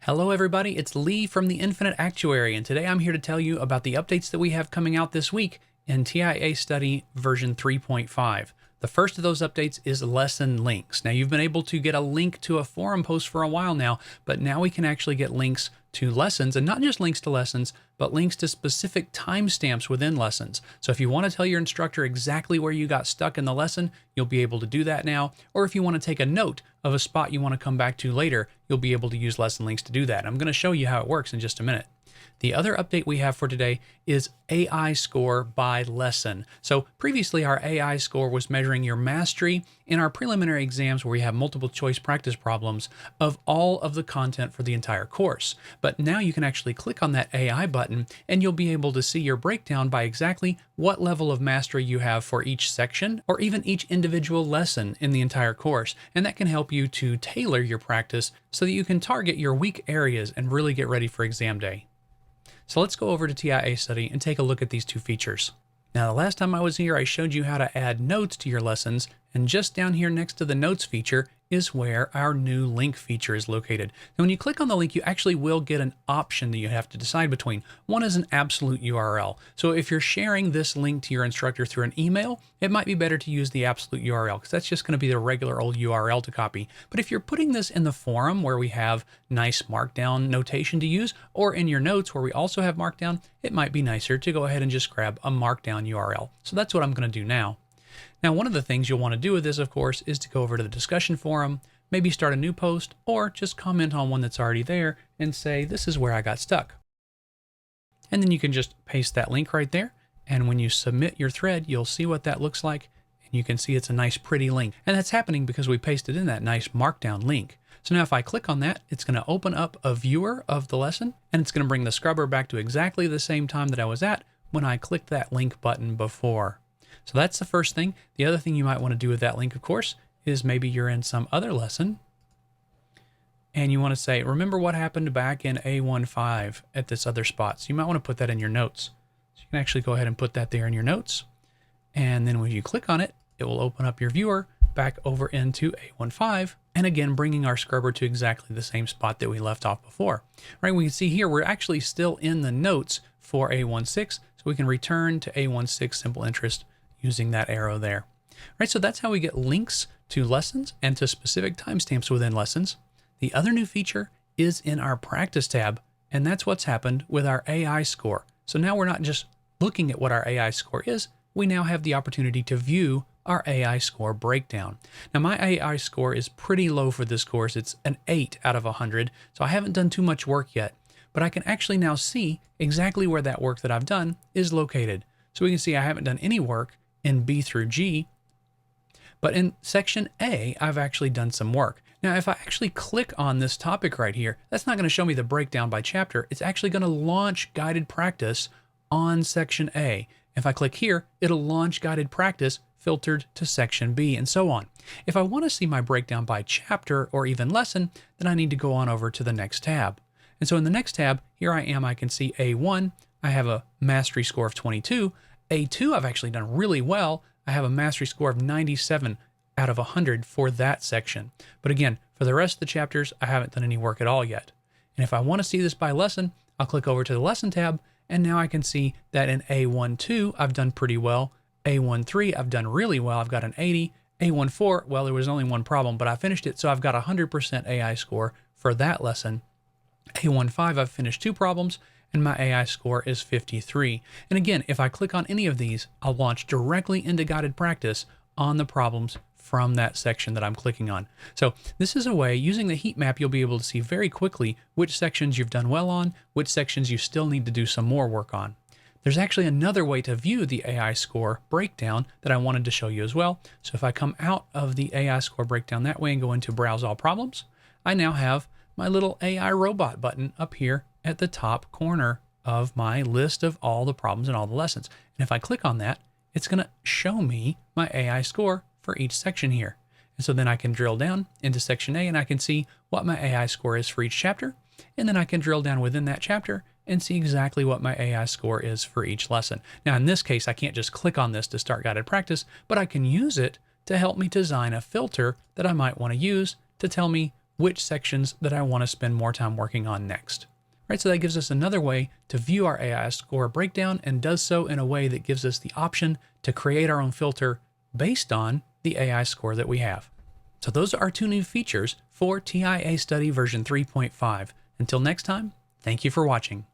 Hello everybody, it's Lee from the Infinite Actuary, and today I'm here to tell you about the updates that we have coming out this week in TIA Study version 3.5. The first of those updates is lesson links. Now you've been able to get a link to a forum post for a while now, but now we can actually get links to lessons, and not just links to lessons, but links to specific timestamps within lessons. So if you want to tell your instructor exactly where you got stuck in the lesson, you'll be able to do that now. Or if you want to take a note of a spot you want to come back to later, you'll be able to use lesson links to do that. I'm going to show you how it works in just a minute. The other update we have for today is AI score by lesson. So previously our AI score was measuring your mastery in our preliminary exams where we have multiple choice practice problems of all of the content for the entire course. But now you can actually click on that AI button and you'll be able to see your breakdown by exactly what level of mastery you have for each section or even each individual lesson in the entire course. And that can help you to tailor your practice so that you can target your weak areas and really get ready for exam day. So let's go over to TIA Study and take a look at these two features. Now, the last time I was here, I showed you how to add notes to your lessons, and just down here next to the notes feature is where our new link feature is located. Now, when you click on the link, you actually will get an option that you have to decide between. One is an absolute URL. So if you're sharing this link to your instructor through an email, it might be better to use the absolute URL because that's just going to be the regular old URL to copy. But if you're putting this in the forum where we have nice markdown notation to use, or in your notes where we also have markdown, it might be nicer to go ahead and just grab a markdown URL. So that's what I'm going to do now. Now, one of the things you'll want to do with this, of course, is to go over to the discussion forum, maybe start a new post, or just comment on one that's already there and say, this is where I got stuck. And then you can just paste that link right there. And when you submit your thread, you'll see what that looks like. And you can see it's a nice, pretty link. And that's happening because we pasted in that nice markdown link. So now if I click on that, it's going to open up a viewer of the lesson, and it's going to bring the scrubber back to exactly the same time that I was at when I clicked that link button before. So that's the first thing. The other thing you might want to do with that link, of course, is maybe you're in some other lesson and you want to say, remember what happened back in A15 at this other spot. So you might want to put that in your notes. So you can actually go ahead and put that there in your notes. And then when you click on it, it will open up your viewer back over into A15. And again, bringing our scrubber to exactly the same spot that we left off before. Right? We can see here, we're actually still in the notes for A16. So we can return to A16 simple interest using that arrow there. Right, so that's how we get links to lessons and to specific timestamps within lessons. The other new feature is in our practice tab, and that's what's happened with our AI score. So now we're not just looking at what our AI score is, we now have the opportunity to view our AI score breakdown. Now my AI score is pretty low for this course. It's an 8 out of 100, so I haven't done too much work yet, but I can actually now see exactly where that work that I've done is located. So we can see I haven't done any work in B through G, but in section A, I've actually done some work. Now, if I actually click on this topic right here, that's not going to show me the breakdown by chapter. It's actually going to launch guided practice on section A. If I click here, it'll launch guided practice filtered to section B and so on. If I want to see my breakdown by chapter or even lesson, then I need to go on over to the next tab. And so in the next tab, here I am, I can see A1, I have a mastery score of 22. A2, I've actually done really well. I have a mastery score of 97 out of 100 for that section. But again, for the rest of the chapters, I haven't done any work at all yet. And if I want to see this by lesson, I'll click over to the lesson tab, and now I can see that in A12, I've done pretty well. A13, I've done really well. I've got an 80. A14, well, there was only one problem, but I finished it, so I've got a 100% AI score for that lesson. A15, I've finished 2 problems, and my AI score is 53. And again, if I click on any of these, I'll launch directly into guided practice on the problems from that section that I'm clicking on. So this is a way, using the heat map, you'll be able to see very quickly which sections you've done well on, which sections you still need to do some more work on. There's actually another way to view the AI score breakdown that I wanted to show you as well. So if I come out of the AI score breakdown that way and go into Browse All Problems, I now have my little AI robot button up here at the top corner of my list of all the problems and all the lessons. And if I click on that, it's going to show me my AI score for each section here. And so then I can drill down into section A and I can see what my AI score is for each chapter. And then I can drill down within that chapter and see exactly what my AI score is for each lesson. Now, in this case, I can't just click on this to start guided practice, but I can use it to help me design a filter that I might want to use to tell me which sections that I want to spend more time working on next. Right, so that gives us another way to view our AI score breakdown, and does so in a way that gives us the option to create our own filter based on the AI score that we have. So those are our 2 new features for TIA Study version 3.5. Until next time, thank you for watching.